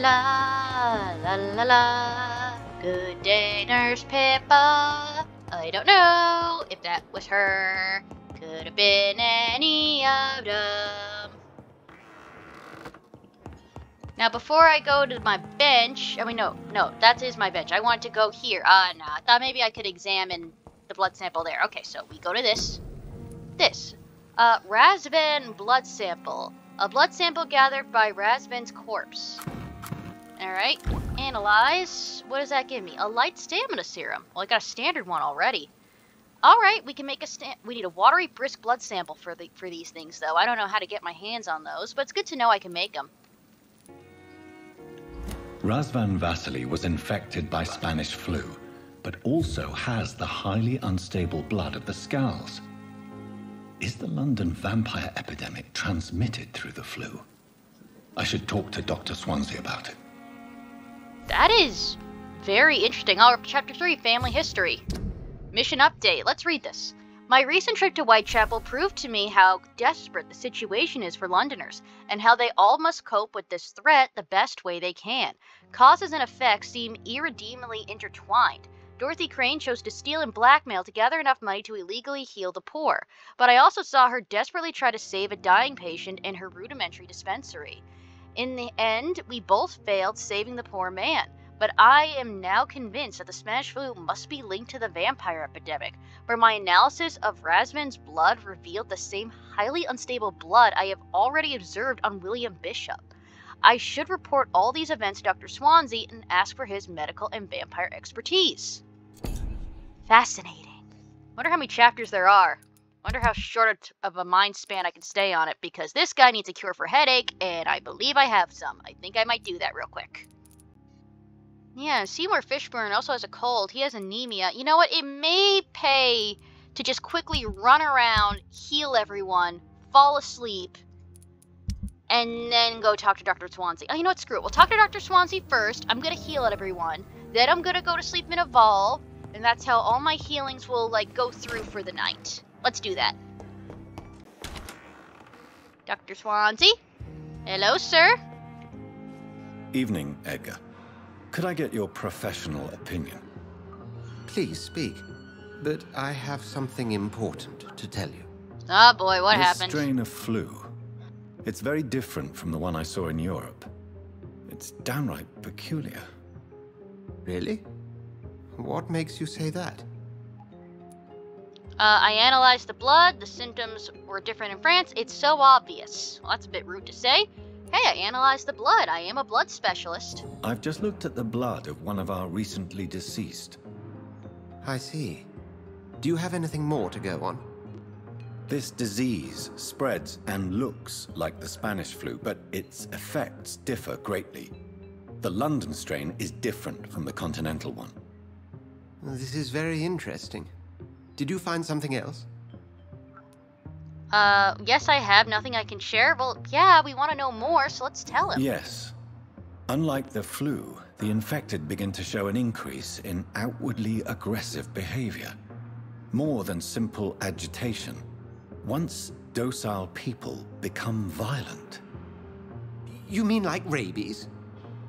la la la la. Good day, Nurse Pippa. I don't know if that was her. Could have been any of them. Now, before I go to my bench, no, that is my bench. I want to go here. No, I thought maybe I could examine the blood sample there. Okay, so we go to this. Razvan blood sample. A blood sample gathered by Razvan's corpse. Alright, analyze. What does that give me? A light stamina serum. Well, I got a standard one already. Alright, we can make we need a watery, brisk blood sample for these things, though. I don't know how to get my hands on those, but it's good to know I can make them. Razvan Vasily was infected by Spanish flu, but also has the highly unstable blood of the Skulls. Is the London vampire epidemic transmitted through the flu? I should talk to Dr. Swansea about it. That is very interesting. Chapter 3, Family History. Mission update. Let's read this. My recent trip to Whitechapel proved to me how desperate the situation is for Londoners, and how they all must cope with this threat the best way they can. Causes and effects seem irredeemably intertwined. Dorothy Crane chose to steal and blackmail to gather enough money to illegally heal the poor, but I also saw her desperately try to save a dying patient in her rudimentary dispensary. In the end, we both failed saving the poor man, but I am now convinced that the Spanish flu must be linked to the vampire epidemic, for my analysis of Razvan's blood revealed the same highly unstable blood I have already observed on William Bishop. I should report all these events to Dr. Swansea and ask for his medical and vampire expertise. Fascinating. Wonder how many chapters there are. Wonder how short of a mind span I can stay on it, because this guy needs a cure for headache, and I believe I have some. I think I might do that real quick. Yeah, Seymour Fishburne also has a cold. He has anemia. You know what? It may pay to just quickly run around, heal everyone, fall asleep, and then go talk to Dr. Swansea. Oh, you know what? Screw it. We'll talk to Dr. Swansea first. I'm going to heal everyone. Then I'm going to go to sleep and evolve. And that's how all my healings will, go through for the night. Let's do that. Dr. Swansea? Hello, sir? Evening, Edgar. Could I get your professional opinion? Please speak, but I have something important to tell you. Oh boy, what This happened? strain of flu. It's very different from the one I saw in Europe. It's downright peculiar. Really? What makes you say that? I analyzed the blood. The symptoms were different in France. It's so obvious. Well, that's a bit rude to say. Hey, I analyzed the blood. I am a blood specialist. I've just looked at the blood of one of our recently deceased. I see. Do you have anything more to go on? This disease spreads and looks like the Spanish flu, but its effects differ greatly. The London strain is different from the continental one. This is very interesting. Did you find something else? Yes, I have. Nothing I can share. Well, yeah, we want to know more, so let's tell him. Yes. Unlike the flu, the infected begin to show an increase in outwardly aggressive behavior. More than simple agitation. Once docile people become violent. You mean like rabies?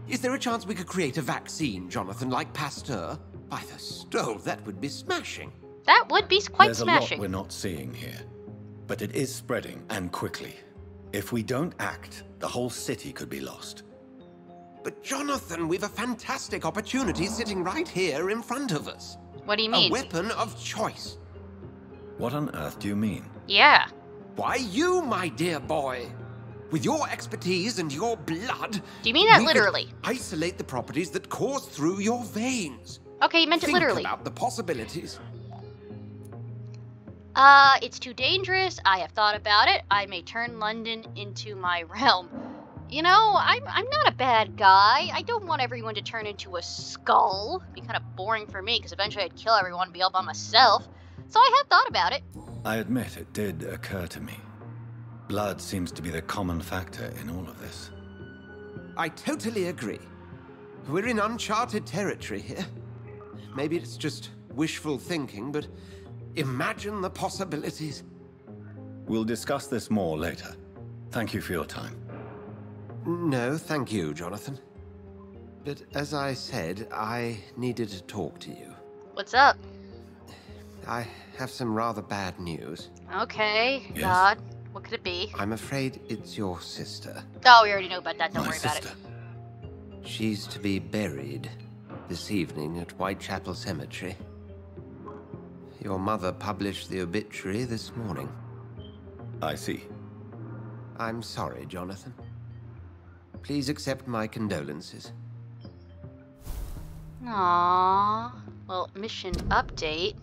Is there a chance we could create a vaccine, Jonathan, like Pasteur? By the stove, that would be smashing. That would be quite There's smashing. a lot we're not seeing here, but it is spreading, and quickly. If we don't act, the whole city could be lost. But Jonathan, we've a fantastic opportunity sitting right here in front of us. What do you mean? A weapon of choice. What on earth do you mean? Yeah. Why, you, my dear boy. With your expertise and your blood... Do you mean that we literally? could isolate the properties that course through your veins. Okay, you meant it literally. Think about the possibilities. It's too dangerous. I have thought about it. I may turn London into my realm. You know, I'm not a bad guy. I don't want everyone to turn into a skull. It'd be kind of boring for me, because eventually I'd kill everyone and be all by myself. So I have thought about it. I admit it did occur to me. Blood seems to be the common factor in all of this. I totally agree. We're in uncharted territory here. Maybe it's just wishful thinking, but imagine the possibilities. We'll discuss this more later. Thank you for your time. No, thank you, Jonathan. But as I said, I needed to talk to you. What's up? I have some rather bad news. Okay, Yes? God. What could it be? I'm afraid it's your sister. Oh, we already know about that. Don't My worry sister. about it. She's to be buried this evening at Whitechapel Cemetery. Your mother published the obituary this morning. I see. I'm sorry, Jonathan. Please accept my condolences. Aww. Well, mission update.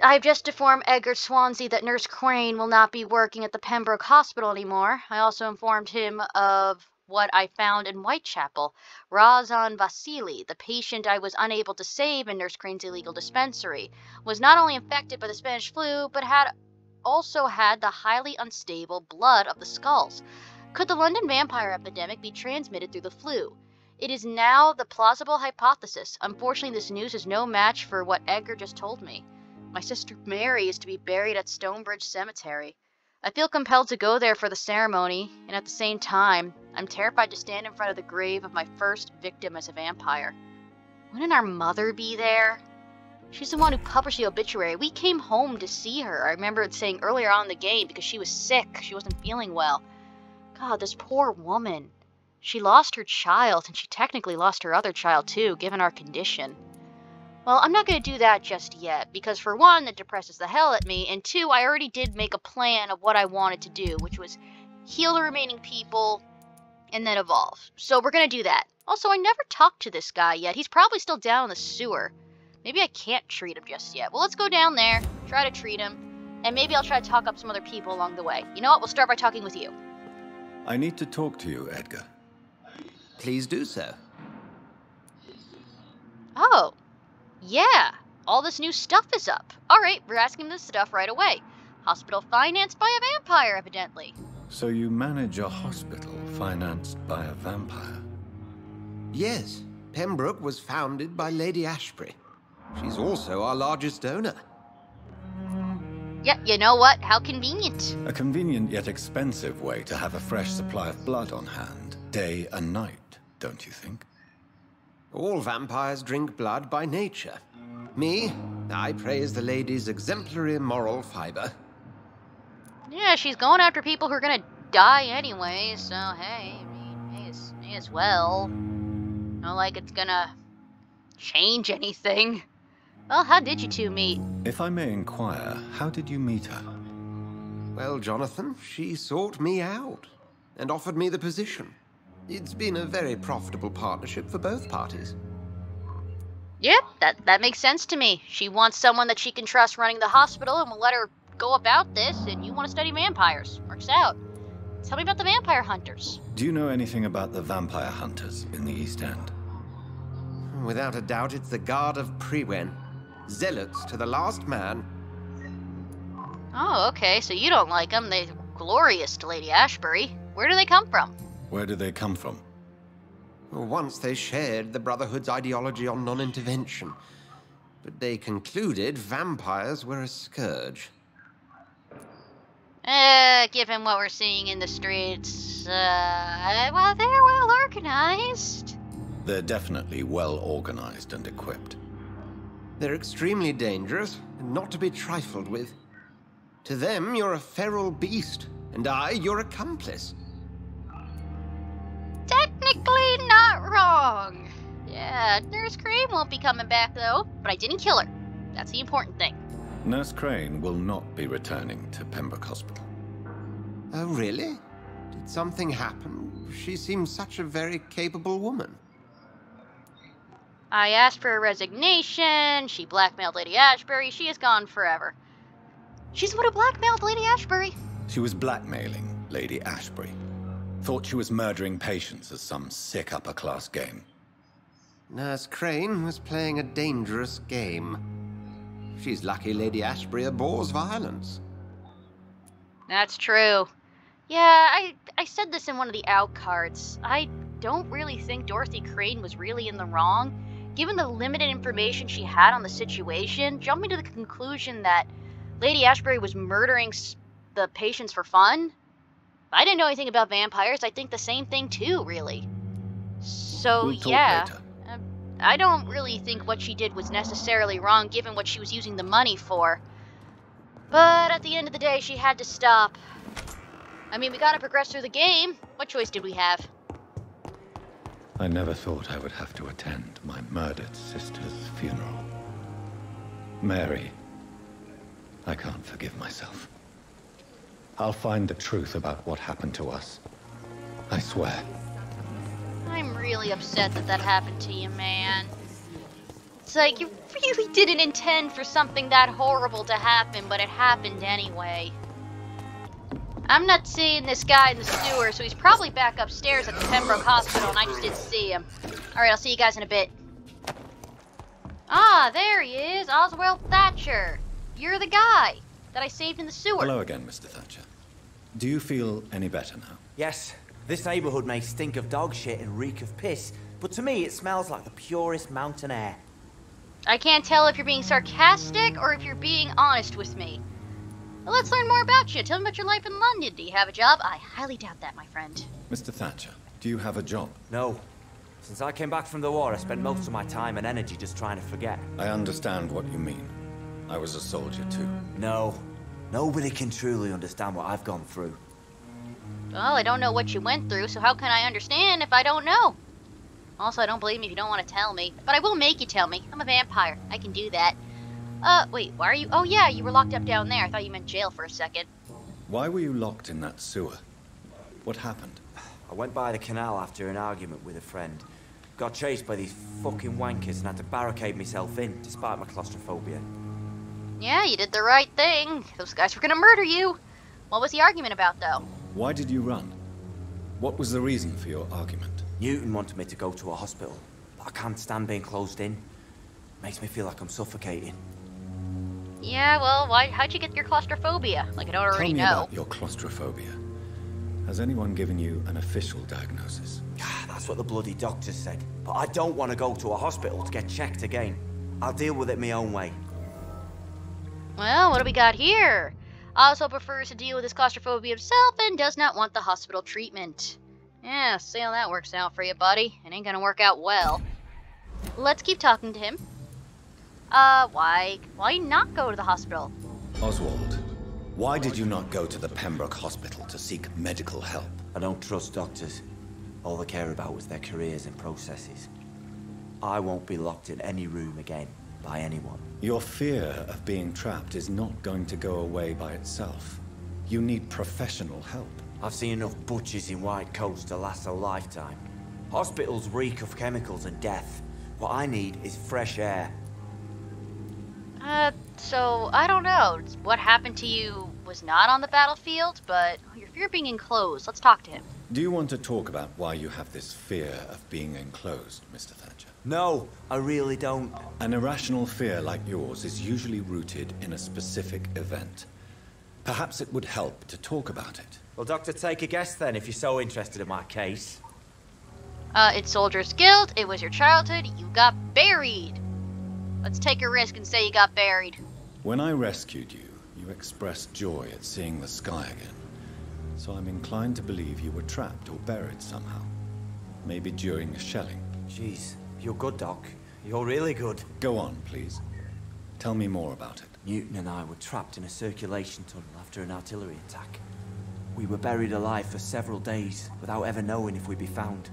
I've just informed Edgar Swansea that Nurse Crane will not be working at the Pembroke Hospital anymore. I also informed him of what I found in Whitechapel. Razan Vasili, the patient I was unable to save in Nurse Crane's illegal dispensary, was not only infected by the Spanish flu, but had also had the highly unstable blood of the skulls. Could the London vampire epidemic be transmitted through the flu? It is now the plausible hypothesis. Unfortunately, this news is no match for what Edgar just told me. My sister Mary is to be buried at Stonebridge Cemetery. I feel compelled to go there for the ceremony, and at the same time, I'm terrified to stand in front of the grave of my first victim as a vampire. Wouldn't our mother be there? She's the one who published the obituary. We came home to see her. I remember it saying earlier on in the game because she was sick. She wasn't feeling well. God, this poor woman. She lost her child, and she technically lost her other child too, given our condition. Well, I'm not going to do that just yet, because for one, it depresses the hell at me, and two, I already did make a plan of what I wanted to do, which was heal the remaining people and then evolve. So we're going to do that. Also, I never talked to this guy yet. He's probably still down in the sewer. Maybe I can't treat him just yet. Well, let's go down there, try to treat him, and maybe I'll try to talk up some other people along the way. You know what? We'll start by talking with you. I need to talk to you, Edgar. Please do so. Oh. Yeah, all this new stuff is up. Alright, we're asking this stuff right away. Hospital financed by a vampire, evidently. So you manage a hospital financed by a vampire? Yes, Pembroke was founded by Lady Ashbury. She's also our largest donor. Yeah, you know what? How convenient. A convenient yet expensive way to have a fresh supply of blood on hand, day and night, don't you think? All vampires drink blood by nature. Me, I praise the lady's exemplary moral fiber. Yeah, she's going after people who are gonna die anyway, so hey, I mean, may as well. Not like it's gonna change anything. Well, how did you two meet? If I may inquire, how did you meet her? Well, Jonathan, she sought me out and offered me the position. It's been a very profitable partnership for both parties. Yep, that makes sense to me. She wants someone that she can trust running the hospital and will let her go about this, and you want to study vampires. Works out. Tell me about the vampire hunters. Do you know anything about the vampire hunters in the East End? Without a doubt, it's the Guard of Prewen. Zealots to the last man. Oh, okay, so you don't like them. They're glorious to Lady Ashbury. Where do they come from? Where do they come from? Once they shared the Brotherhood's ideology on non-intervention, but they concluded vampires were a scourge. Given what we're seeing in the streets, well, they're well organized. They're definitely well organized and equipped. They're extremely dangerous and not to be trifled with. To them, you're a feral beast, and I, your accomplice. Technically not wrong. Yeah, Nurse Crane won't be coming back, though, but I didn't kill her. That's the important thing. Nurse Crane will not be returning to Pembroke Hospital. Oh, really? Did something happen? She seems such a very capable woman. I asked for a resignation, she blackmailed Lady Ashbury, she is gone forever. She's the one who blackmailed Lady Ashbury. She was blackmailing Lady Ashbury. Thought she was murdering patients as some sick upper-class game. Nurse Crane was playing a dangerous game. She's lucky Lady Ashbury abhors violence. That's true. Yeah, I said this in one of the out cards. I don't really think Dorothy Crane was really in the wrong. Given the limited information she had on the situation, jumping to the conclusion that Lady Ashbury was murdering the patients for fun? If I didn't know anything about vampires, I'd think the same thing too, really. So, We'll talk yeah. later. I don't really think what she did was necessarily wrong given what she was using the money for. But at the end of the day, she had to stop. I mean, we gotta progress through the game. What choice did we have? I never thought I would have to attend my murdered sister's funeral. Mary, I can't forgive myself. I'll find the truth about what happened to us. I swear. I'm really upset that that happened to you, man. It's like, you really didn't intend for something that horrible to happen, but it happened anyway. I'm not seeing this guy in the sewer, so he's probably back upstairs at the Pembroke Hospital, and I just didn't see him. Alright, I'll see you guys in a bit. Ah, there he is, Oswald Thatcher. You're the guy that I saved in the sewer. Hello again, Mr. Thatcher. Do you feel any better now? Yes, this neighborhood may stink of dog shit and reek of piss, but to me it smells like the purest mountain air. I can't tell if you're being sarcastic or if you're being honest with me. Well, let's learn more about you. Tell me about your life in London. Do you have a job? I highly doubt that, my friend. Mr. Thatcher, do you have a job? No. Since I came back from the war, I spent most of my time and energy just trying to forget. I understand what you mean. I was a soldier too. No. Nobody can truly understand what I've gone through. Well, I don't know what you went through, so how can I understand if I don't know? Also, I don't blame you if you don't want to tell me. But I will make you tell me. I'm a vampire. I can do that. Wait, why are you... Oh, yeah, you were locked up down there. I thought you meant jail for a second. Why were you locked in that sewer? What happened? I went by the canal after an argument with a friend. Got chased by these fucking wankers and had to barricade myself in, despite my claustrophobia. Yeah, you did the right thing. Those guys were gonna murder you. What was the argument about, though? Why did you run? What was the reason for your argument? Newton wanted me to go to a hospital, but I can't stand being closed in. Makes me feel like I'm suffocating. Yeah, well, how'd you get your claustrophobia? Like, I don't already Tell me know. about your claustrophobia. Has anyone given you an official diagnosis? That's what the bloody doctor said. But I don't want to go to a hospital to get checked again. I'll deal with it my own way. Well, what do we got here? Also prefers to deal with his claustrophobia himself and does not want the hospital treatment. Yeah, see how that works out for you, buddy. It ain't gonna work out well. Let's keep talking to him. Why not go to the hospital? Oswald, why did you not go to the Pembroke Hospital to seek medical help? I don't trust doctors. All they care about was their careers and processes. I won't be locked in any room again by anyone. Your fear of being trapped is not going to go away by itself. You need professional help. I've seen enough butchers in white coats to last a lifetime. Hospitals reek of chemicals and death. What I need is fresh air. So, I don't know. What happened to you was not on the battlefield, but your fear of being enclosed. Let's talk to him. Do you want to talk about why you have this fear of being enclosed, Mr. Thatcher? No, I really don't. An irrational fear like yours is usually rooted in a specific event. Perhaps it would help to talk about it. Well, Doctor, take a guess then, if you're so interested in my case. It's Soldier's Guild. It was your childhood. You got buried. Let's take a risk and say you got buried. When I rescued you, you expressed joy at seeing the sky again. So I'm inclined to believe you were trapped or buried somehow. Maybe during a shelling. Jeez, you're good, Doc. You're really good. Go on, please. Tell me more about it. Newton and I were trapped in a circulation tunnel after an artillery attack. We were buried alive for several days without ever knowing if we'd be found.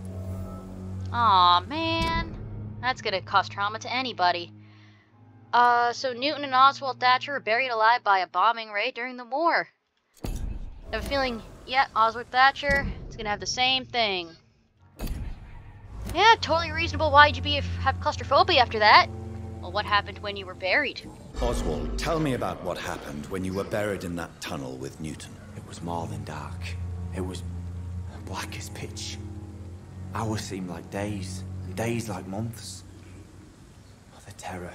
Aw, man. That's gonna cause trauma to anybody. So Newton and Oswald Thatcher were buried alive by a bombing raid during the war. I have a feeling, yeah, Oswald Thatcher is gonna have the same thing. Yeah, totally reasonable. Why'd you have claustrophobia after that? Well, what happened when you were buried? Oswald, tell me about what happened when you were buried in that tunnel with Newton. It was more than dark. It was black as pitch. Hours seemed like days, and days like months. Oh, the terror,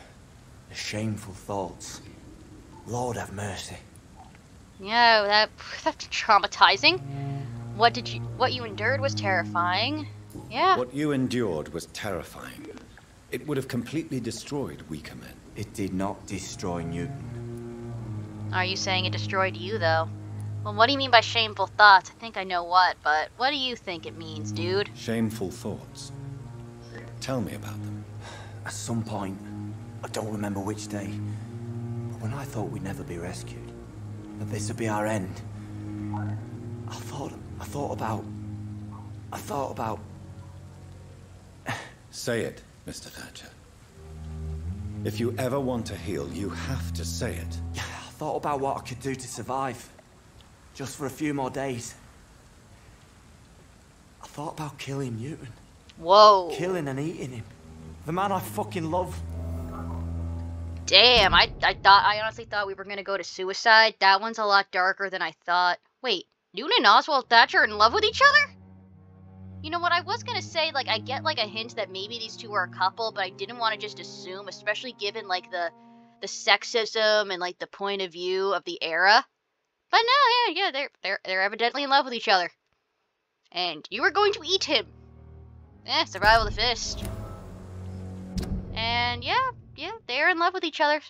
the shameful thoughts. Lord have mercy. Yeah, that's traumatizing. What you endured was terrifying. Yeah. What you endured was terrifying. It would have completely destroyed weaker men. It did not destroy Newton. Are you saying it destroyed you, though? Well, what do you mean by shameful thoughts? I think I know what, but what do you think it means, dude? Shameful thoughts. Tell me about them. At some point, I don't remember which day, but when I thought we'd never be rescued, that this would be our end, I thought about... Say it, Mr. Thatcher. If you ever want to heal, you have to say it. I thought about what I could do to survive. Just for a few more days. I thought about killing Newton. Whoa. Killing and eating him. The man I fucking love. Damn, I honestly thought we were gonna go to suicide. That one's a lot darker than I thought. Wait, Newton and Oswald Thatcher are in love with each other? You know what, I was gonna say, like, I get, like, a hint that maybe these two are a couple, but I didn't want to just assume, especially given, like, the sexism and, like, the point of view of the era. But no, yeah, they're evidently in love with each other. And you are going to eat him. Survival of the fittest. And yeah, they're in love with each other.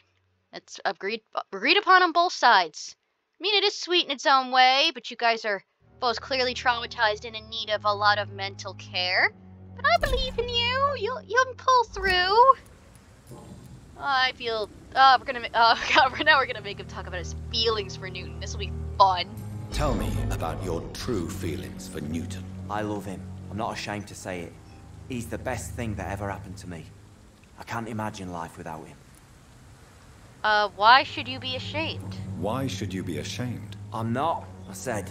It's agreed upon on both sides. I mean, it is sweet in its own way, but you guys are both clearly traumatized and in need of a lot of mental care. But I believe in you. You'll pull through. I feel. Oh God, now we're gonna make him talk about his feelings for Newton. This will be fun. Tell me about your true feelings for Newton. I love him. I'm not ashamed to say it. He's the best thing that ever happened to me. I can't imagine life without him. Why should you be ashamed? Why should you be ashamed? I'm not, I said.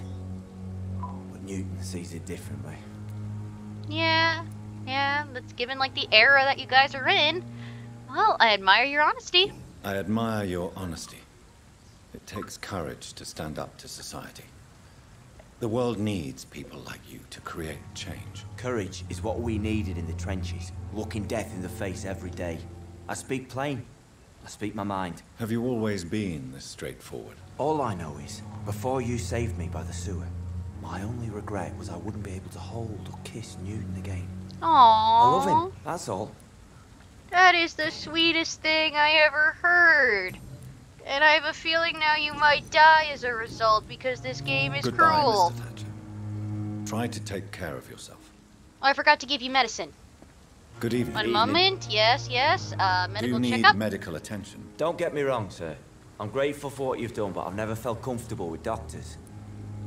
But Newton sees it differently. Yeah, that's given, like, the era that you guys are in. Well, I admire your honesty. I admire your honesty. It takes courage to stand up to society. The world needs people like you to create change. Courage is what we needed in the trenches, looking death in the face every day. I speak plain. I speak my mind. Have you always been this straightforward? All I know is, before you saved me by the sewer, my only regret was I wouldn't be able to hold or kiss Newton again. Aww. I love him, that's all. That is the sweetest thing I ever heard. And I have a feeling now you might die as a result because this game is Goodbye, cruel. Mr. Thatcher. Try to take care of yourself. Oh, I forgot to give you medicine. Good evening. One moment. Yes. Medical Do you need checkup. medical attention? Don't get me wrong, sir. I'm grateful for what you've done, but I've never felt comfortable with doctors.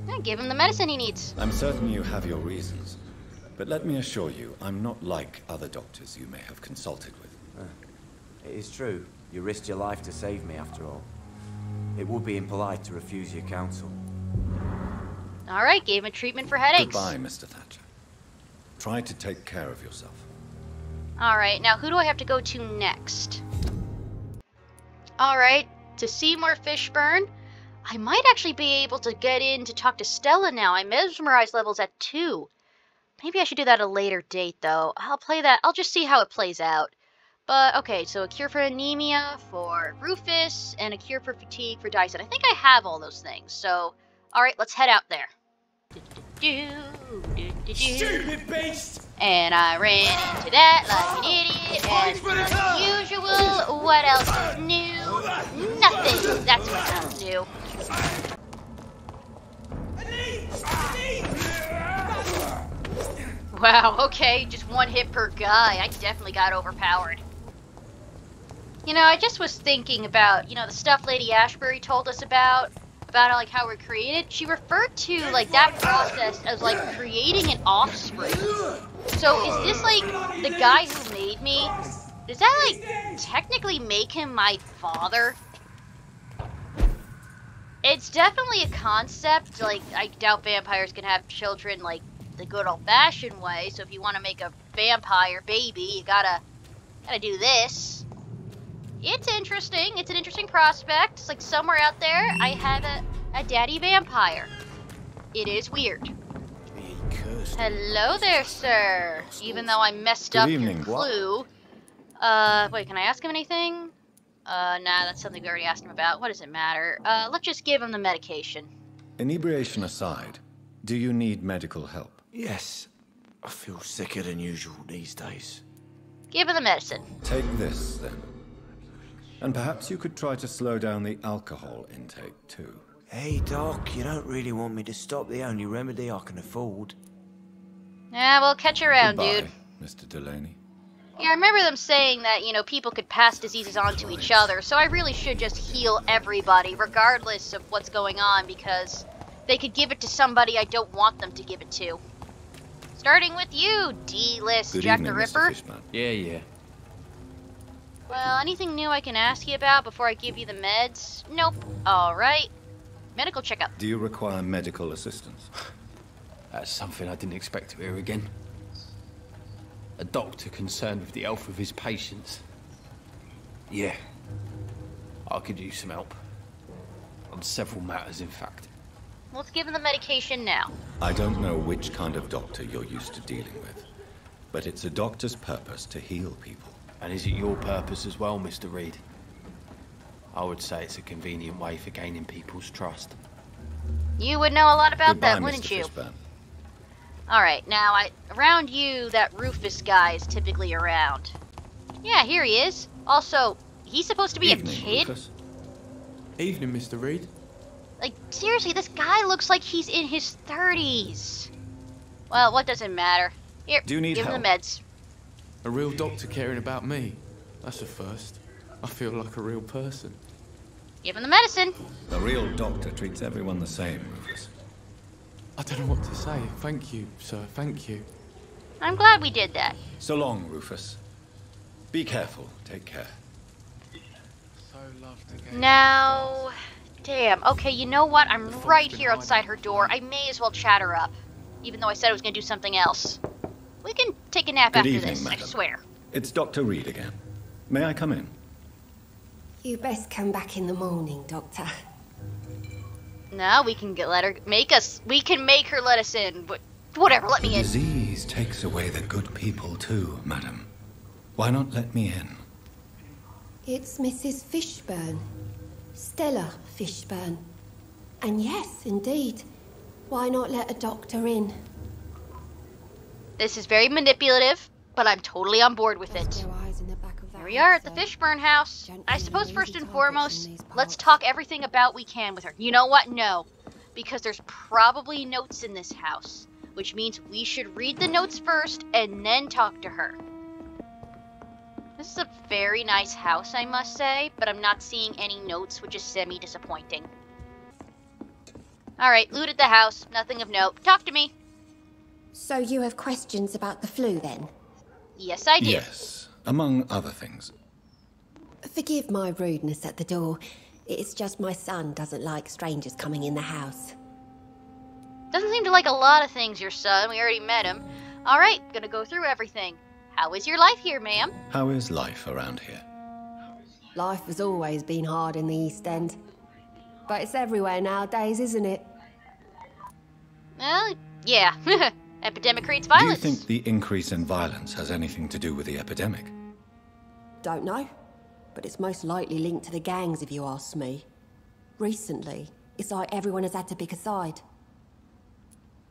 Yeah, give him the medicine he needs. I'm certain you have your reasons. But let me assure you, I'm not like other doctors you may have consulted with. It is true. You risked your life to save me, after all. It would be impolite to refuse your counsel. Alright, gave him a treatment for headaches. Goodbye, Mr. Thatcher. Try to take care of yourself. Alright, now who do I have to go to next? Alright, to Seymour Fishburne. I might actually be able to get in to talk to Stella now. I mesmerized levels at 2. Maybe I should do that at a later date, though. I'll play that. I'll just see how it plays out. But, okay, so a cure for anemia for Rufus, and a cure for fatigue for Dyson. I think I have all those things, so... Alright, let's head out there. Stupid beast! And I ran into that like an idiot, as usual. What else is new? Nothing! That's what else is new. Wow, okay, just one hit per guy. I definitely got overpowered. You know, I just was thinking about, you know, the stuff Lady Ashbury told us about like how we're created. She referred to like that process as like creating an offspring. So is this like the guy who made me? Does that like technically make him my father? It's definitely a concept. Like, I doubt vampires can have children like the good old-fashioned way. So if you want to make a vampire baby, you gotta do this. It's interesting. It's an interesting prospect. It's like somewhere out there, I have a daddy vampire. It is weird. Hello there, sir. Even though I messed up your clue. Wait, can I ask him anything? Nah, that's something we already asked him about. What does it matter? Let's just give him the medication. Inebriation aside, do you need medical help? Yes. I feel sicker than usual these days. Give him the medicine. Take this, then. And perhaps you could try to slow down the alcohol intake, too. Hey, Doc, you don't really want me to stop the only remedy I can afford. Yeah, we'll catch you around, Goodbye, dude. Mr. Delaney. Yeah, I remember them saying that, you know, people could pass diseases on to each other, so I really should just heal everybody, regardless of what's going on, because they could give it to somebody I don't want them to give it to. Starting with you, D-list Good Jack evening, the Mr. Ripper. Fishman. Yeah. Well, anything new I can ask you about before I give you the meds? Nope. Alright. Medical checkup. Do you require medical assistance? That's something I didn't expect to hear again. A doctor concerned with the health of his patients. Yeah. I could use some help. On several matters, in fact. Let's give him the medication now. I don't know which kind of doctor you're used to dealing with, but it's a doctor's purpose to heal people. And is it your purpose as well, Mr. Reed? I would say it's a convenient way for gaining people's trust. You would know a lot about Goodbye, that, wouldn't Mr. you? Fishburne. Alright, now, around you, that Rufus guy is typically around. Yeah, here he is. Also, he's supposed to be Evening, a kid? Rufus. Evening, Mr. Reed. Like, seriously, this guy looks like he's in his 30s. Well, what does it matter? Here, Do you need give him help? the meds. A real doctor caring about me. That's a first. I feel like a real person. Give him the medicine. A real doctor treats everyone the same, Rufus. I don't know what to say. Thank you, sir. Thank you. I'm glad we did that. So long, Rufus. Be careful. Take care. So loved to get Now, damn. Okay, you know what? I'm right here outside her door. I may as well chat her up. Even though I said I was going to do something else. We can take a nap Good after evening, this, I madam. swear. It's Dr. Reed again. May I come in? You best come back in the morning, Doctor. No, we can we can make her let us in, but whatever, let The me in. disease takes away the good people too, madam. Why not let me in? It's Mrs. Fishburne. Stella Fishburne. And yes, indeed. Why not let a doctor in? This is very manipulative, but I'm totally on board with it. Their eyes in the back of that Here we are at the head, Fishburne house. Gentlemen I suppose are first easy and targets foremost, in these let's parts. talk everything about we can with her. You know what? No. Because there's probably notes in this house, which means we should read the notes first and then talk to her. This is a very nice house, I must say, but I'm not seeing any notes, which is semi-disappointing. Alright, looted the house. Nothing of note. Talk to me. So you have questions about the flu, then? Yes, I do. Yes, among other things. Forgive my rudeness at the door. It's just my son doesn't like strangers coming in the house. Doesn't seem to like a lot of things, your son. We already met him. Alright, gonna go through everything. How is your life here, ma'am? How is life around here? Life has always been hard in the East End. But it's everywhere nowadays, isn't it? Well, yeah. Epidemic creates Do you violence. think the increase in violence has anything to do with the epidemic? Don't know. But it's most likely linked to the gangs, if you ask me. Recently, it's like everyone has had to pick a side.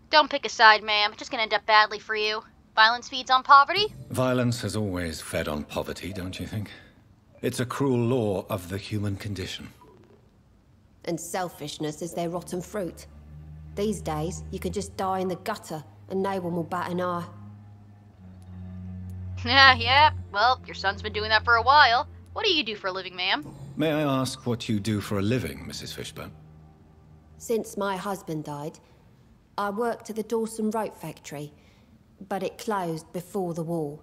Don't pick a side, ma'am. It's just gonna end up badly for you. Violence feeds on poverty? Violence has always fed on poverty, don't you think? It's a cruel law of the human condition. And selfishness is their rotten fruit. These days, you can just die in the gutter and no one will bat an eye. Yeah. Well, your son's been doing that for a while. What do you do for a living, ma'am? May I ask what you do for a living, Mrs. Fishburne? Since my husband died, I worked at the Dawson Rope factory, but it closed before the war.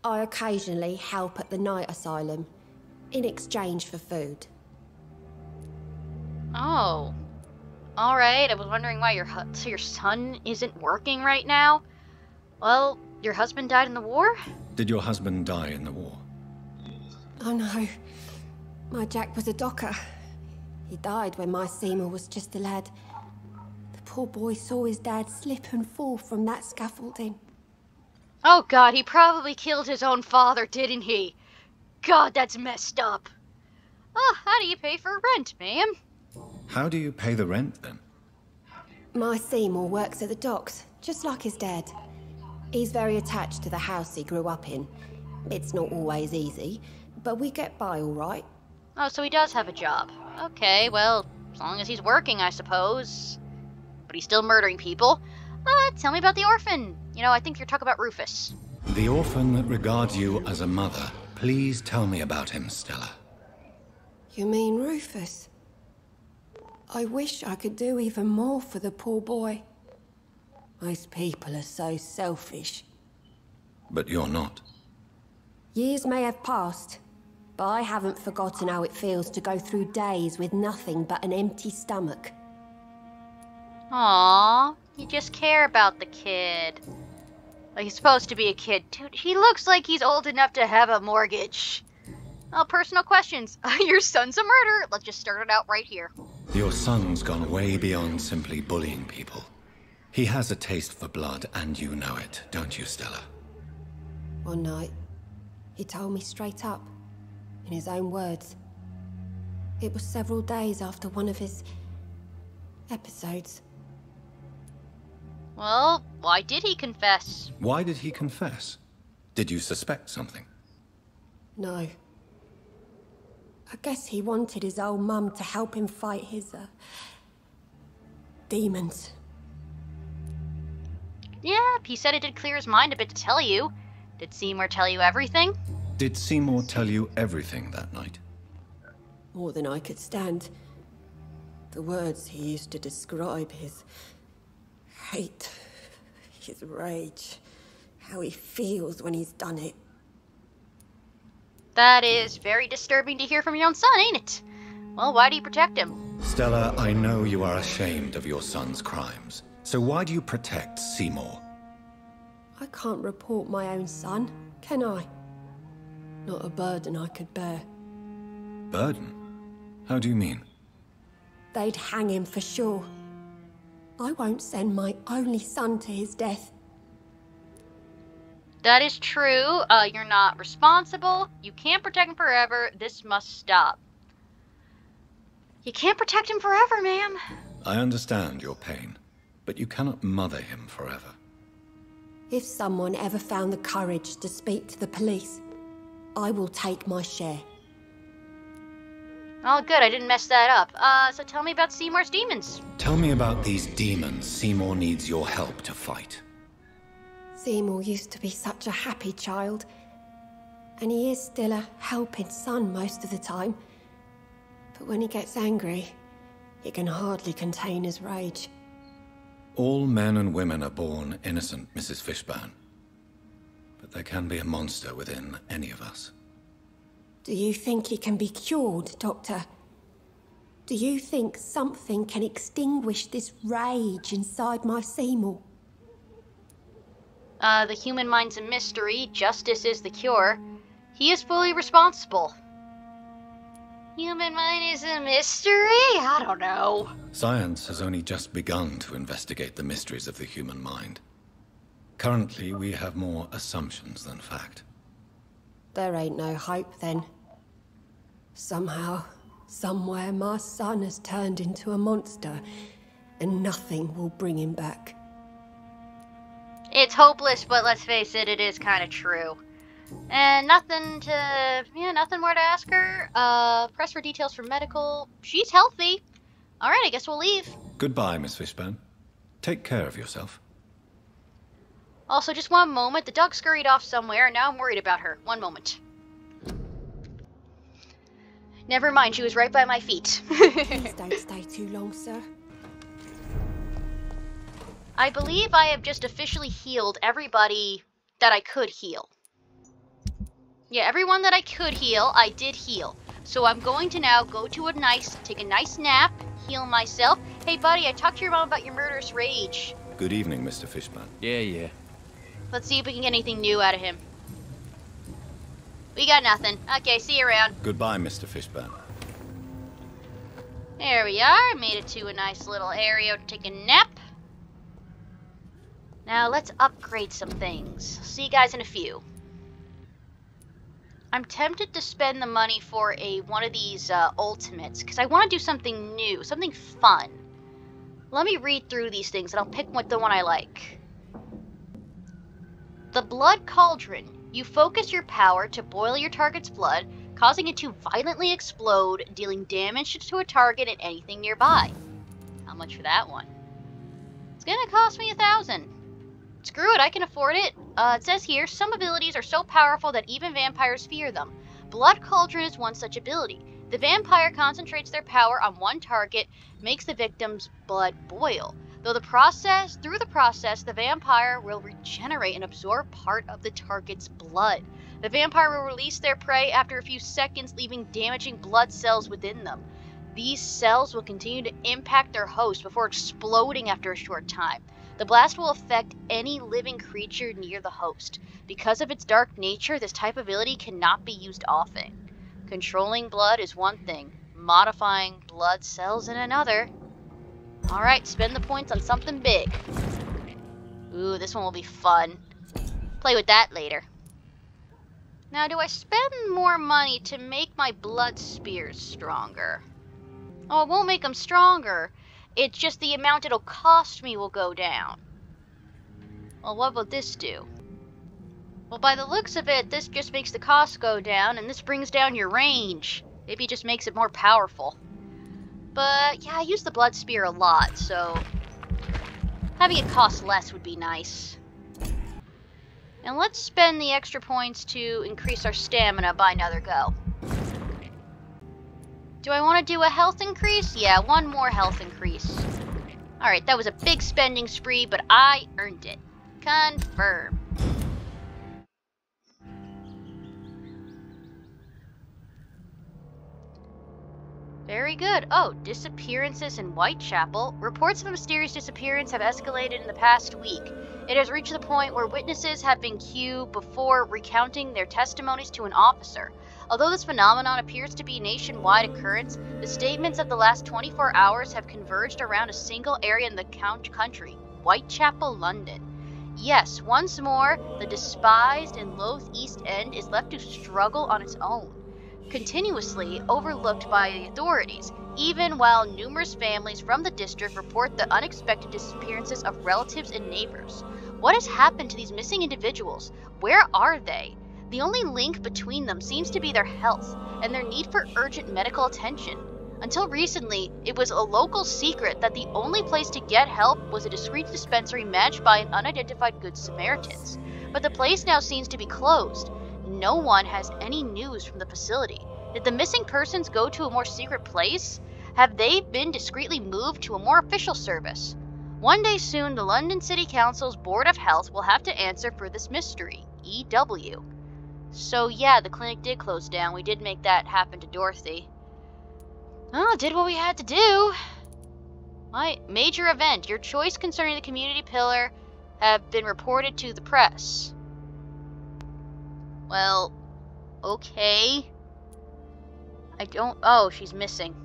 I occasionally help at the night asylum in exchange for food. Oh. Alright, I was wondering why your son isn't working right now. Well, your husband died in the war? Did your husband die in the war? Oh no, my Jack was a docker. He died when my Seymour was just a lad. The poor boy saw his dad slip and fall from that scaffolding. Oh god, he probably killed his own father, didn't he? God, that's messed up. Oh, how do you pay for rent, ma'am? How do you pay the rent, then? My Seymour works at the docks, just like his dad. He's very attached to the house he grew up in. It's not always easy, but we get by all right. Oh, so he does have a job. Okay, well, as long as he's working, I suppose. But he's still murdering people. Tell me about the orphan. You know, I think you're talking about Rufus. The orphan that regards you as a mother. Please tell me about him, Stella. You mean Rufus? I wish I could do even more for the poor boy. Most people are so selfish. But you're not. Years may have passed, but I haven't forgotten how it feels to go through days with nothing but an empty stomach. Aww, you just care about the kid. Like he's supposed to be a kid. Dude, he looks like he's old enough to have a mortgage. Oh, personal questions. Your son's a murderer. Let's just start it out right here. Your son's gone way beyond simply bullying people. He has a taste for blood, and you know it, don't you, Stella? One night, he told me straight up, in his own words. It was several days after one of his episodes. Well, why did he confess? Why did he confess? Did you suspect something? No. I guess he wanted his old mum to help him fight his, demons. Yeah, he said it did clear his mind a bit to tell you. Did Seymour tell you everything? Did Seymour tell you everything that night? More than I could stand. The words he used to describe his hate, his rage, how he feels when he's done it. That is very disturbing to hear from your own son, ain't it? Well, why do you protect him? Stella, I know you are ashamed of your son's crimes. So why do you protect Seymour? I can't report my own son, can I? Not a burden I could bear. Burden? How do you mean? They'd hang him for sure. I won't send my only son to his death. That is true. You're not responsible. You can't protect him forever. This must stop. You can't protect him forever, ma'am. I understand your pain, but you cannot mother him forever. If someone ever found the courage to speak to the police, I will take my share. Oh, good. I didn't mess that up. So tell me about Seymour's demons. Tell me about these demons Seymour needs your help to fight. Seymour used to be such a happy child, and he is still a helping son most of the time. But when he gets angry, he can hardly contain his rage. All men and women are born innocent, Mrs. Fishburne. But there can be a monster within any of us. Do you think he can be cured, Doctor? Do you think something can extinguish this rage inside my Seymour? The human mind's a mystery. Justice is the cure. He is fully responsible. Human mind is a mystery? I don't know. Science has only just begun to investigate the mysteries of the human mind. Currently, we have more assumptions than fact. There ain't no hope, then. Somehow, somewhere, my son has turned into a monster, and nothing will bring him back. It's hopeless, but let's face it, it is kind of true. And nothing more to ask her. Press for details for medical. She's healthy. Alright, I guess we'll leave. Goodbye, Miss Fishburne. Take care of yourself. Also, just one moment. The dog scurried off somewhere, and now I'm worried about her. One moment. Never mind, she was right by my feet. Please don't stay too long, sir. I believe I have just officially healed everybody that I could heal. Yeah, everyone that I could heal, I did heal. So I'm going to now go to take a nice nap, heal myself. Hey, buddy, I talked to your mom about your murderous rage. Good evening, Mr. Fishburne. Yeah. Let's see if we can get anything new out of him. We got nothing. Okay, see you around. Goodbye, Mr. Fishburne. There we are. Made it to a nice little area to take a nap. Now let's upgrade some things. See you guys in a few. I'm tempted to spend the money for one of these ultimates because I want to do something new, something fun. Let me read through these things and I'll pick the one I like. The Blood Cauldron. You focus your power to boil your target's blood, causing it to violently explode, dealing damage to a target and anything nearby. How much for that one? It's gonna cost me 1,000. Screw it, I can afford it. It says here, some abilities are so powerful that even vampires fear them. Blood Cauldron is one such ability. The vampire concentrates their power on one target, makes the victim's blood boil. Through the process, the vampire will regenerate and absorb part of the target's blood. The vampire will release their prey after a few seconds, leaving damaging blood cells within them. These cells will continue to impact their host before exploding after a short time. The blast will affect any living creature near the host. Because of its dark nature, this type of ability cannot be used often. Controlling blood is one thing, modifying blood cells in another. Alright, spend the points on something big. Ooh, this one will be fun. Play with that later. Now, do I spend more money to make my blood spears stronger? Oh, it won't make them stronger. It's just the amount it'll cost me will go down. Well, what will this do? Well, by the looks of it, this just makes the cost go down, and this brings down your range. Maybe it just makes it more powerful. But, yeah, I use the blood spear a lot, so having it cost less would be nice. And let's spend the extra points to increase our stamina by another go. Do I want to do a health increase? Yeah, one more health increase. Alright, that was a big spending spree, but I earned it. Confirm. Very good. Oh, disappearances in Whitechapel. Reports of a mysterious disappearance have escalated in the past week. It has reached the point where witnesses have been queued before recounting their testimonies to an officer. Although this phenomenon appears to be a nationwide occurrence, the statements of the last 24 hours have converged around a single area in the country, Whitechapel, London. Yes, once more, the despised and loathed East End is left to struggle on its own, continuously overlooked by the authorities, even while numerous families from the district report the unexpected disappearances of relatives and neighbors. What has happened to these missing individuals? Where are they? The only link between them seems to be their health and their need for urgent medical attention. Until recently, it was a local secret that the only place to get help was a discreet dispensary managed by an unidentified Good Samaritans. But the place now seems to be closed. No one has any news from the facility. Did the missing persons go to a more secret place? Have they been discreetly moved to a more official service? One day soon, the London City Council's Board of Health will have to answer for this mystery. EW. So yeah, the clinic did close down. We did make that happen to Dorothy. Oh, did what we had to do. My major event. Your choice concerning the community pillar have been reported to the press. Well, okay. I don't... Oh, she's missing.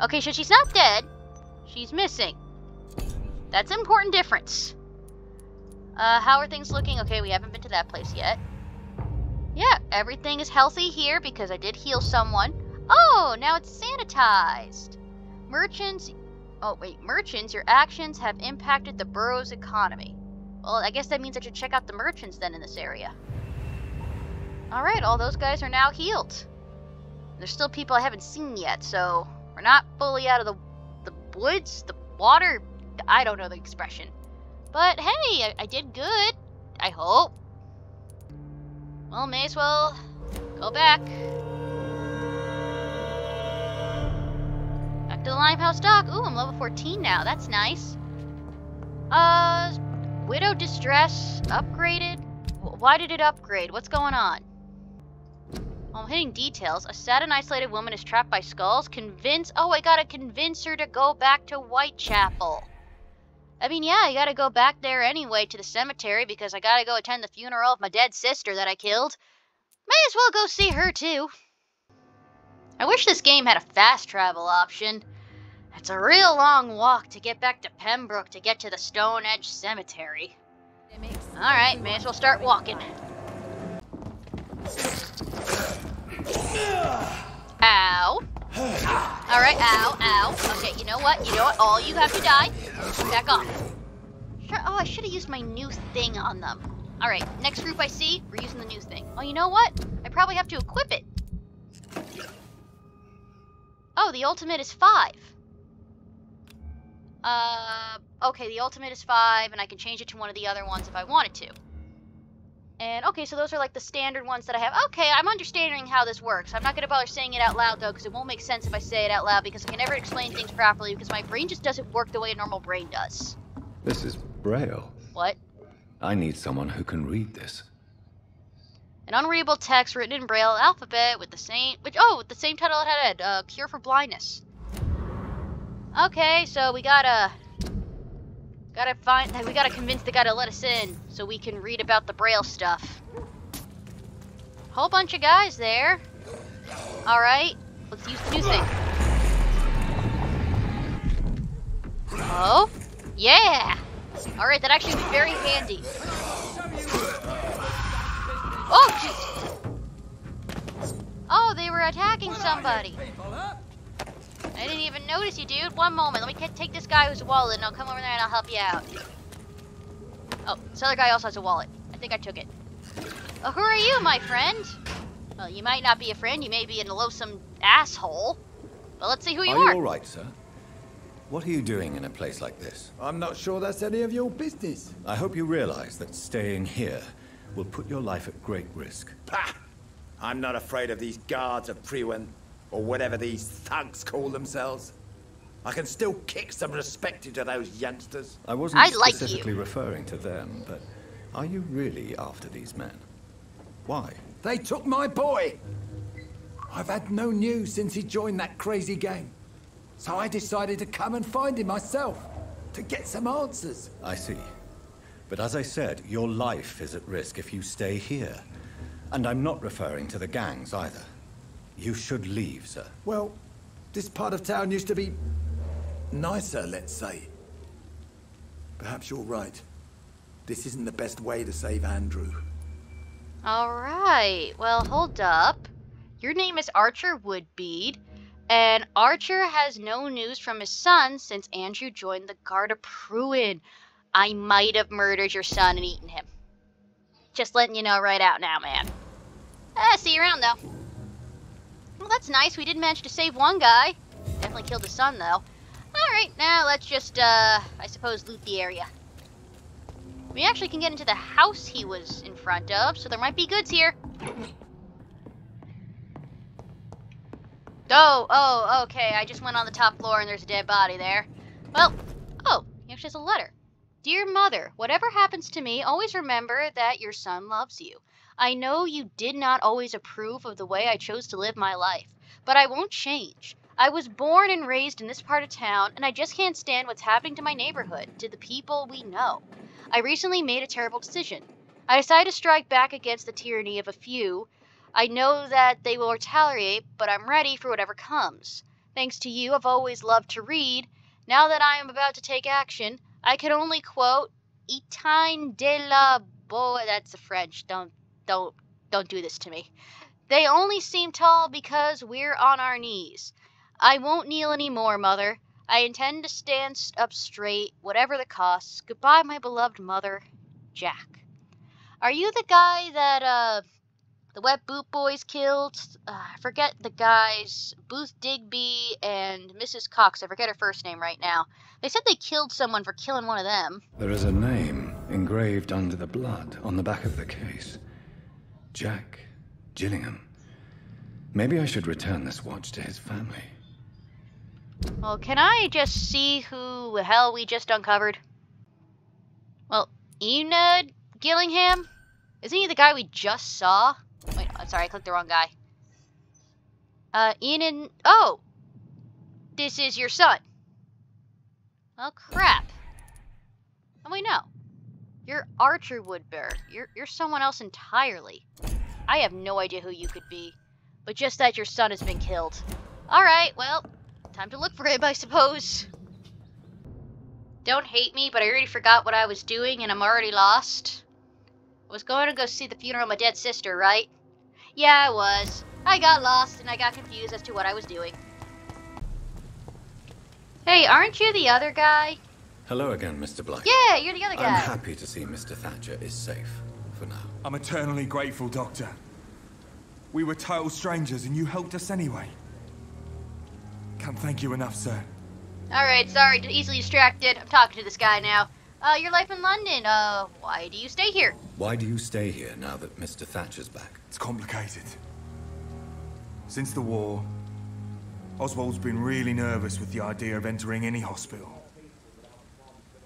Okay, so she's not dead. She's missing. That's an important difference. How are things looking? Okay, we haven't been to that place yet. Yeah, everything is healthy here because I did heal someone. Oh, now it's sanitized. Merchants... Oh, wait. Merchants, your actions have impacted the borough's economy. Well, I guess that means I should check out the merchants then in this area. Alright, all those guys are now healed. There's still people I haven't seen yet, so we're not fully out of the woods, the water. I don't know the expression. But hey, I did good. I hope. Well, may as well go back. Back to the Limehouse Dock. Ooh, I'm level 14 now. That's nice. Widow Distress upgraded. Why did it upgrade? What's going on? I'm hitting details. A sad and isolated woman is trapped by skulls. Oh, I gotta convince her to go back to Whitechapel. I mean, yeah, I gotta go back there anyway to the cemetery because I gotta go attend the funeral of my dead sister that I killed. May as well go see her too. I wish this game had a fast travel option. It's a real long walk to get back to Pembroke to get to the Stone Edge Cemetery. Alright, may as well start walking. Ow. Alright, ow, ow. Okay, you know what? All you have to die. Back off. Sure. Oh, I should have used my new thing on them. Alright, next group I see, we're using the new thing. Oh, you know what? I probably have to equip it. Oh, the ultimate is 5. okay, the ultimate is 5, and I can change it to one of the other ones if I wanted to. And, okay, so those are like the standard ones that I have. Okay, I'm understanding how this works. I'm not going to bother saying it out loud, though, because it won't make sense if I say it out loud, because I can never explain things properly, because my brain just doesn't work the way a normal brain does. This is Braille. What? I need someone who can read this. An unreadable text written in Braille alphabet with the same, with the same title it had, Cure for Blindness. Okay, so we gotta convince the guy to let us in so we can read about the Braille stuff. Whole bunch of guys there. Alright, let's use the new thing. Oh? Yeah! Alright, that actually was very handy. Oh, jeez! Oh, they were attacking somebody. I didn't even notice you, dude. One moment. Let me take this guy who's a wallet, and I'll come over there and I'll help you out. Oh, this other guy also has a wallet. I think I took it. Who are you, my friend? Well, you might not be a friend. You may be an loathsome asshole. But let's see who you are. Are you all right, sir? What are you doing in a place like this? I'm not sure that's any of your business. I hope you realize that staying here will put your life at great risk. Pah! I'm not afraid of these guards of Priwen, or whatever these thugs call themselves. I can still kick some respect into those youngsters. I wasn't like specifically referring to them, but are you really after these men? Why? They took my boy! I've had no news since he joined that crazy gang. So I decided to come and find him myself, to get some answers. I see. But as I said, your life is at risk if you stay here. And I'm not referring to the gangs either. You should leave, sir. Well, this part of town used to be nicer, let's say. Perhaps you're right. This isn't the best way to save Andrew. Alright, well, hold up. Your name is Archer Woodbead, and Archer has no news from his son since Andrew joined the Guard of Priwen. I might have murdered your son and eaten him. Just letting you know right out now, man. See you around, though. Well, that's nice. We did manage to save one guy. Definitely killed his son, though. Alright, now let's just, I suppose, loot the area. We actually can get into the house he was in front of, so there might be goods here. Oh, okay. I just went on the top floor and there's a dead body there. Well, oh, he actually has a letter. Dear Mother, whatever happens to me, always remember that your son loves you. I know you did not always approve of the way I chose to live my life, but I won't change. I was born and raised in this part of town, and I just can't stand what's happening to my neighborhood, to the people we know. I recently made a terrible decision. I decided to strike back against the tyranny of a few. I know that they will retaliate, but I'm ready for whatever comes. Thanks to you, I've always loved to read. Now that I am about to take action, I can only quote Itain de la Boa. That's the French. Don't do this to me. They only seem tall because we're on our knees. I won't kneel anymore, Mother. I intend to stand up straight, whatever the cost. Goodbye, my beloved mother, Jack. Are you the guy that, the Wet Boot Boys killed? I forget the guys. Booth Digby and Mrs. Cox. I forget her first name right now. They said they killed someone for killing one of them. There is a name engraved under the blood on the back of the case. Jack Gillingham. Maybe I should return this watch to his family. Well, can I just see who the hell we just uncovered? Well, Enid Gillingham? Isn't he the guy we just saw? Wait, I'm sorry, I clicked the wrong guy. Enid... Oh! This is your son. Oh, crap. Oh, wait, no. You're Archer Woodbear. You're someone else entirely. I have no idea who you could be. But just that your son has been killed. Alright, well... time to look for him, I suppose. Don't hate me, but I already forgot what I was doing and I'm already lost. I was going to go see the funeral of my dead sister, right? Yeah, I was. I got lost and I got confused as to what I was doing. Hey, aren't you the other guy? Hello again, Mr. Blythe. Yeah, you're the other guy. I'm happy to see Mr. Thatcher is safe, for now. I'm eternally grateful, Doctor. We were total strangers and you helped us anyway. Can't thank you enough, sir. Alright, sorry, easily distracted. I'm talking to this guy now. Your life in London, why do you stay here? Why do you stay here now that Mr. Thatcher's back? It's complicated. Since the war, Oswald's been really nervous with the idea of entering any hospital.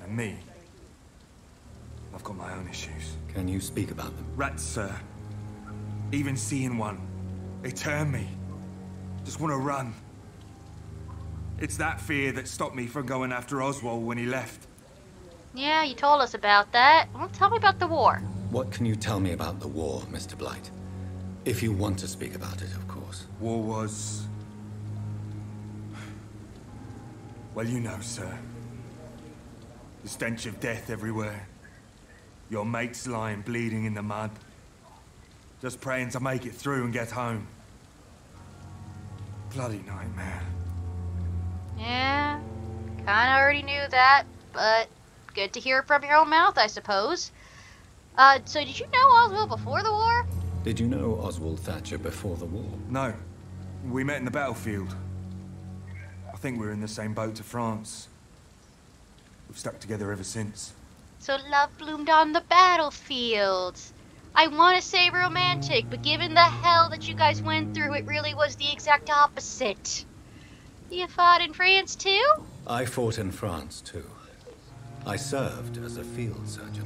And me, I've got my own issues. Can you speak about them? Rats, sir. Even seeing one, they turn me. Just want to run. It's that fear that stopped me from going after Oswald when he left. Yeah, you told us about that. Well, tell me about the war. What can you tell me about the war, Mr. Blight? If you want to speak about it, of course. War was... well, you know, sir. The stench of death everywhere. Your mates lying bleeding in the mud. Just praying to make it through and get home. Bloody nightmare. Yeah, kinda already knew that, but good to hear it from your own mouth, I suppose. So did you know Oswald before the war? Did you know Oswald Thatcher before the war? No. We met in the battlefield. I think we were in the same boat to France. We've stuck together ever since. So love bloomed on the battlefield. I want to say romantic, but given the hell that you guys went through, it really was the exact opposite. You fought in France too? I fought in France too. I served as a field surgeon,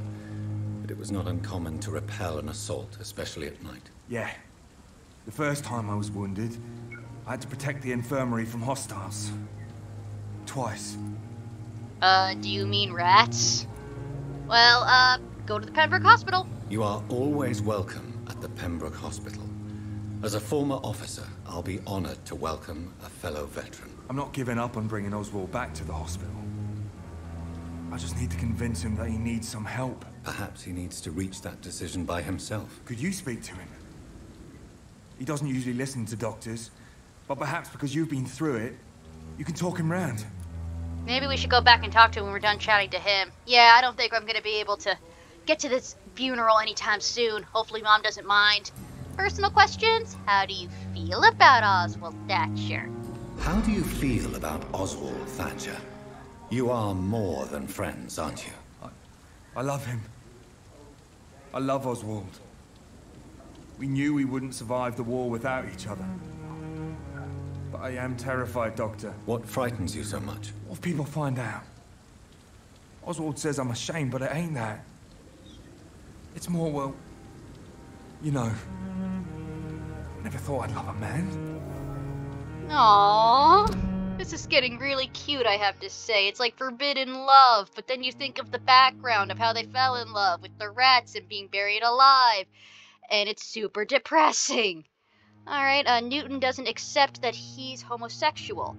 but it was not uncommon to repel an assault, especially at night. Yeah. The first time I was wounded, I had to protect the infirmary from hostiles. Twice. Do you mean rats? Well, go to the Pembroke Hospital. You are always welcome at the Pembroke Hospital. As a former officer, I'll be honored to welcome a fellow veteran. I'm not giving up on bringing Oswald back to the hospital. I just need to convince him that he needs some help. Perhaps he needs to reach that decision by himself. Could you speak to him? He doesn't usually listen to doctors, but perhaps because you've been through it, you can talk him round. Maybe we should go back and talk to him when we're done chatting to him. Yeah, I don't think I'm gonna be able to get to this funeral anytime soon. Hopefully Mom doesn't mind. Personal questions? How do you feel about Oswald Thatcher? How do you feel about Oswald Thatcher? You are more than friends, aren't you? I love him. I love Oswald. We knew we wouldn't survive the war without each other. But I am terrified, Doctor. What frightens you so much? What if people find out? Oswald says I'm ashamed, but it ain't that. It's more, well, you know, never thought I'd love a man. Aww. This is getting really cute, I have to say. It's like forbidden love, but then you think of the background of how they fell in love with the rats and being buried alive, and it's super depressing. Alright, Newton doesn't accept that he's homosexual.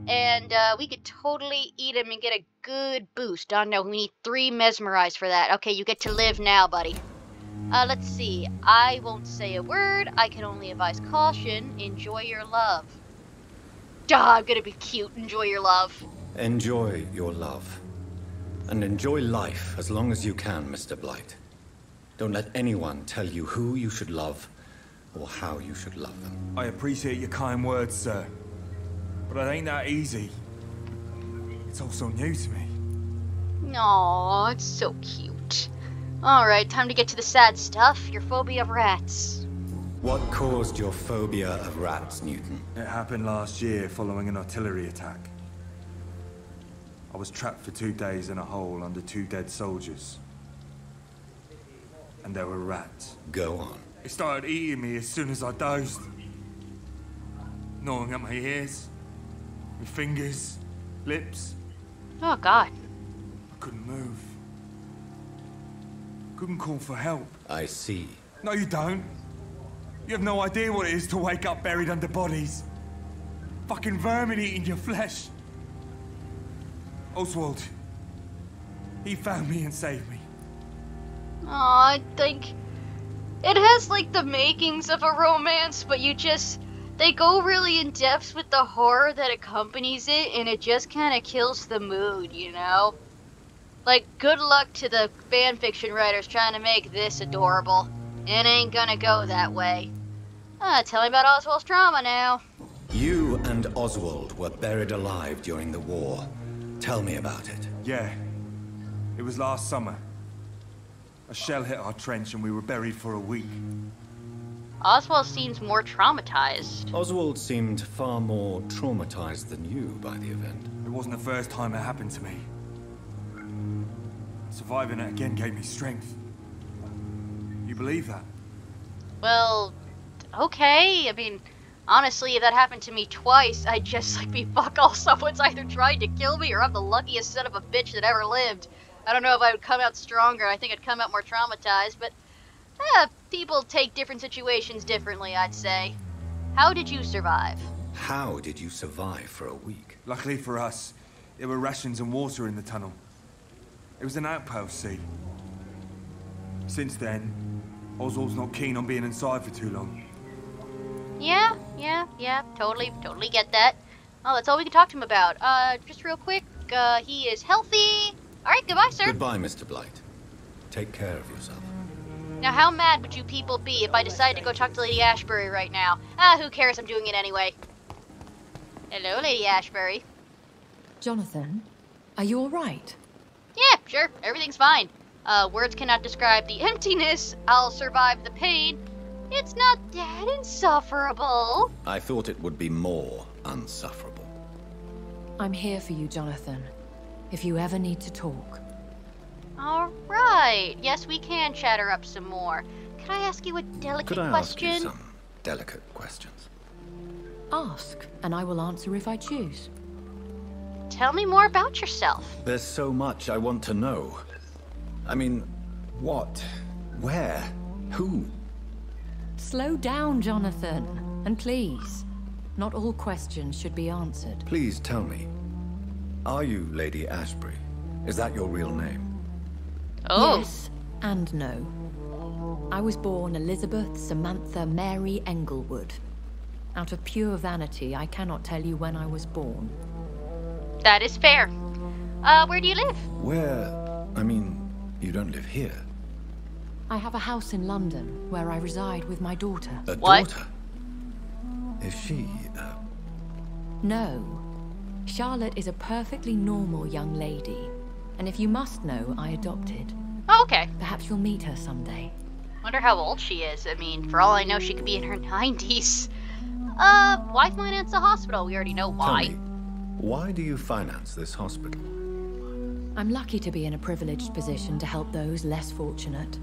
And, we could totally eat him and get a good boost. Oh no, we need 3 mesmerized for that. Okay, you get to live now, buddy. Let's see. I won't say a word. I can only advise caution. Enjoy your love. Duh, I'm gonna be cute. Enjoy your love. Enjoy your love. And enjoy life as long as you can, Mr. Blight. Don't let anyone tell you who you should love or how you should love them. I appreciate your kind words, sir. But it ain't that easy. It's all so new to me. Aww, it's so cute. Alright, time to get to the sad stuff. Your phobia of rats. What caused your phobia of rats, Newton? It happened last year following an artillery attack. I was trapped for 2 days in a hole under 2 dead soldiers. And there were rats. Go on. It started eating me as soon as I dozed. Gnawing at my ears, my fingers, lips. Oh god. I couldn't move. Couldn't call for help. I see. No, you don't. You have no idea what it is to wake up buried under bodies. Fucking vermin eating your flesh. Oswald. He found me and saved me. Aw, I think it has like the makings of a romance, but they go really in depth with the horror that accompanies it, and it just kind of kills the mood, you know? Like, good luck to the fanfiction writers trying to make this adorable. It ain't gonna go that way. Tell me about Oswald's trauma now. You and Oswald were buried alive during the war. Tell me about it. Yeah. It was last summer. A shell hit our trench and we were buried for a week. Oswald seems more traumatized. Oswald seemed far more traumatized than you by the event. It wasn't the first time it happened to me. Surviving it again gave me strength. You believe that? Well, okay. I mean, honestly, if that happened to me twice, I'd just like be fuck all. Someone's either trying to kill me or I'm the luckiest son of a bitch that ever lived. I don't know if I would come out stronger. I think I'd come out more traumatized, but people take different situations differently, I'd say. How did you survive? How did you survive for a week? Luckily for us, there were rations and water in the tunnel. It was an outpost, see? Since then, Oswald's not keen on being inside for too long. Yeah, totally get that. Oh, that's all we can talk to him about. Just real quick, he is healthy. Alright, goodbye, sir. Goodbye, Mr. Blight. Take care of yourself. Now, how mad would you people be if I decided to go talk to Lady Ashbury right now? Who cares? I'm doing it anyway. Hello, Lady Ashbury. Jonathan, are you alright? Yeah, sure. Everything's fine. Words cannot describe the emptiness. I'll survive the pain. It's not that insufferable. I thought it would be more unsufferable. I'm here for you, Jonathan. If you ever need to talk. Alright. Yes, we can chatter up some more. Can I ask you a delicate question? Could I ask you some delicate questions? Ask, and I will answer if I choose. Tell me more about yourself. There's so much I want to know. I mean, what? Where? Who? Slow down, Jonathan. And please, not all questions should be answered. Please tell me. Are you Lady Ashbury? Is that your real name? Oh. Yes and no. I was born Elizabeth Samantha Mary Englewood. Out of pure vanity, I cannot tell you when I was born. That is fair. Where do you live? Where? I mean, you don't live here. I have a house in London where I reside with my daughter. A What? daughter? Is she, No. Charlotte is a perfectly normal young lady. And if you must know, I adopted. Oh, okay. Perhaps you'll meet her someday. Wonder how old she is. I mean, for all I know, she could be in her 90s. Why finance a hospital? We already know why. Tell me, why do you finance this hospital? I'm lucky to be in a privileged position to help those less fortunate.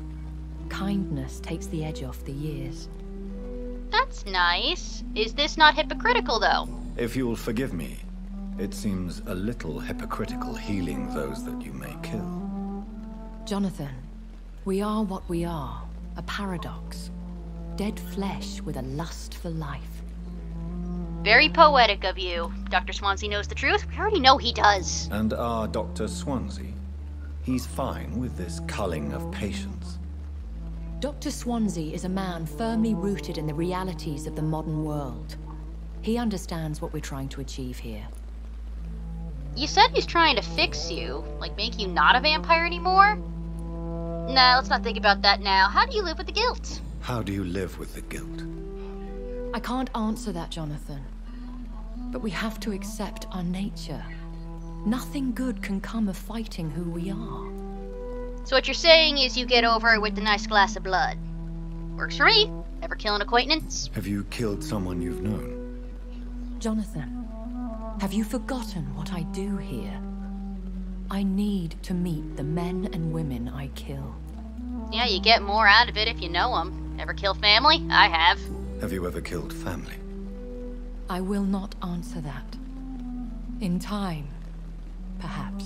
Kindness takes the edge off the years. That's nice. Is this not hypocritical, though? If you'll forgive me, it seems a little hypocritical healing those that you may kill. Jonathan, we are what we are. A paradox. Dead flesh with a lust for life. Very poetic of you. Dr. Swansea knows the truth. We already know he does. And our Dr. Swansea? He's fine with this culling of patients. Dr. Swansea is a man firmly rooted in the realities of the modern world. He understands what we're trying to achieve here. You said he's trying to fix you, like make you not a vampire anymore? Nah, let's not think about that now. How do you live with the guilt? How do you live with the guilt? I can't answer that, Jonathan. But we have to accept our nature. Nothing good can come of fighting who we are. So what you're saying is you get over it with a nice glass of blood. Works for me. Ever kill an acquaintance? Have you killed someone you've known? Jonathan, have you forgotten what I do here? I need to meet the men and women I kill. Yeah, you get more out of it if you know them. Ever kill family? I have. Have you ever killed family? I will not answer that. In time, perhaps.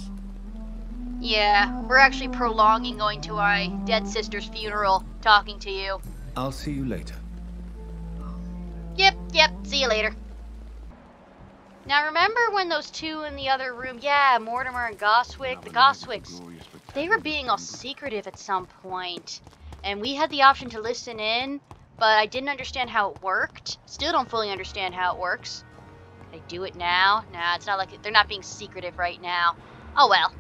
Yeah, we're actually prolonging going to my dead sister's funeral, talking to you. I'll see you later. Yep, see you later. Now remember when those two in the other room, yeah, Mortimer and Goswick, the Goswicks, they were being all secretive at some point. And we had the option to listen in, but I didn't understand how it worked. Still don't fully understand how it works. Can I do it now? Nah, it's not like they're not being secretive right now. Oh well.